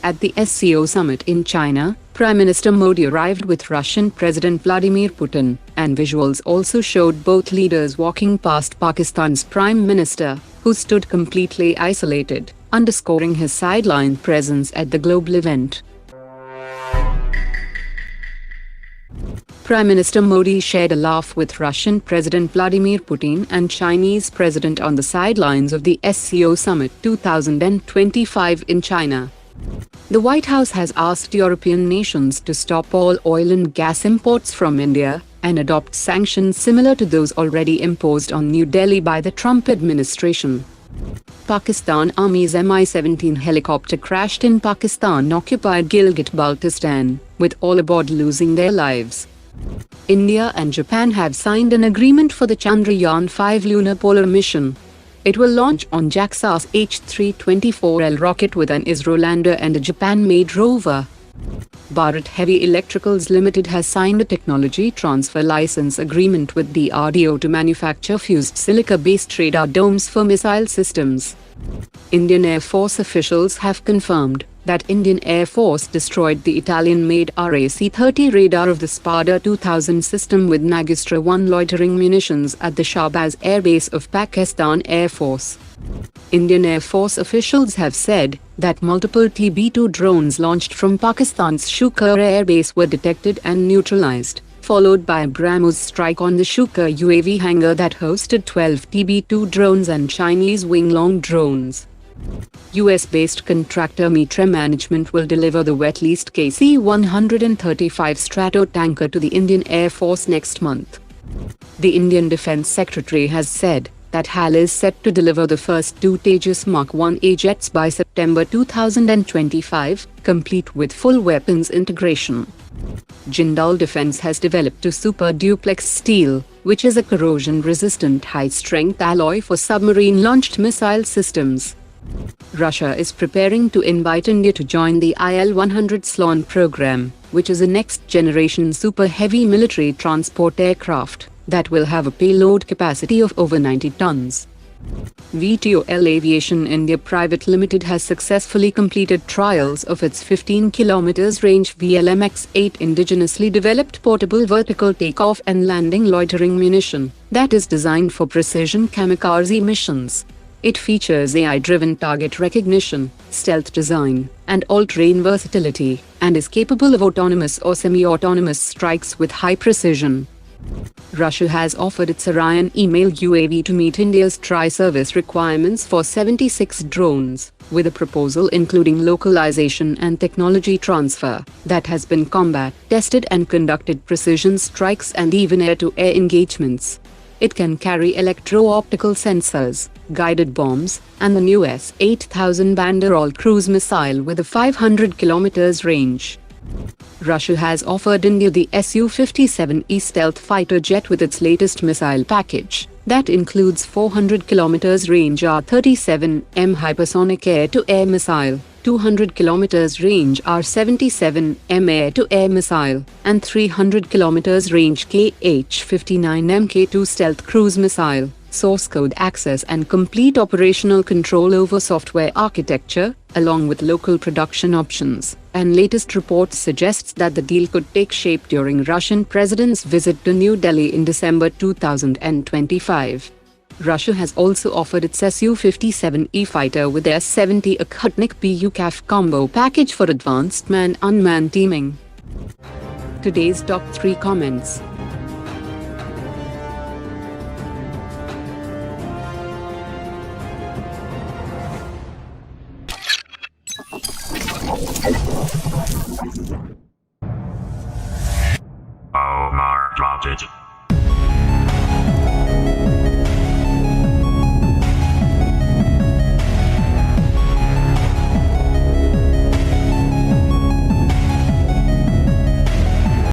At the SCO summit in China, Prime Minister Modi arrived with Russian President Vladimir Putin, and visuals also showed both leaders walking past Pakistan's Prime Minister, who stood completely isolated, underscoring his sideline presence at the global event. Prime Minister Modi shared a laugh with Russian President Vladimir Putin and Chinese President on the sidelines of the SCO Summit 2025 in China. The White House has asked European nations to stop all oil and gas imports from India and adopt sanctions similar to those already imposed on New Delhi by the Trump administration. Pakistan Army's Mi-17 helicopter crashed in Pakistan-occupied Gilgit-Baltistan, with all aboard losing their lives. India and Japan have signed an agreement for the Chandrayaan-5 lunar polar mission. It will launch on JAXA's H-324L rocket with an ISRO lander and a Japan-made rover. Bharat Heavy Electricals Limited has signed a technology transfer license agreement with DRDO to manufacture fused silica-based Radomes for missile systems. Indian Air Force officials have confirmed that Indian Air Force destroyed the Italian-made RAC-30 radar of the Spada 2000 system with Nagastra-1 loitering munitions at the Shahbaz Airbase of Pakistan Air Force. Indian Air Force officials have said that multiple TB2 drones launched from Pakistan's Su-57 airbase were detected and neutralized, followed by BrahMos strike on the Su-57 UAV hangar that hosted 12 TB2 drones and Chinese Wing-Long drones. US-based contractor Metrea Management will deliver the wet-leased KC-135 Stratotanker to the Indian Air Force next month. The Indian Defence Secretary has said that HAL is set to deliver the first two Tejas MK1A jets by September 2025, complete with full weapons integration. Jindal Defence has developed a super Duplex steel, which is a corrosion-resistant high-strength alloy for submarine-launched missile systems. Russia is preparing to invite India to join the IL-100 Slon program, which is a next-generation super-heavy military transport aircraft that will have a payload capacity of over 90 tons. VTOL Aviation India Private Limited has successfully completed trials of its 15 km range VLMX-8 indigenously developed portable vertical takeoff and landing loitering munition that is designed for precision kamikaze missions. It features AI-driven target recognition, stealth design, and all-terrain versatility, and is capable of autonomous or semi-autonomous strikes with high precision. Russia has offered its Orion email UAV to meet India's tri-service requirements for 76 drones, with a proposal including localization and technology transfer that has been combat-tested and conducted precision strikes and even air-to-air engagements. It can carry electro-optical sensors, guided bombs, and the new S8000 Banderol cruise missile with a 500 km range. Russia has offered India the Su-57 stealth fighter jet with its latest missile package, that includes 400 km range R-37M hypersonic air-to-air missile, 200 km range R-77M air-to-air missile, and 300 km range Kh-59 Mk2 stealth cruise missile. Source code access and complete operational control over software architecture, along with local production options, and latest reports suggests that the deal could take shape during Russian President's visit to New Delhi in December 2025. Russia has also offered its Su-57 fighter with their S70 Okhotnik PU-CAF combo package for advanced man-unmanned teaming. Today's top 3 comments.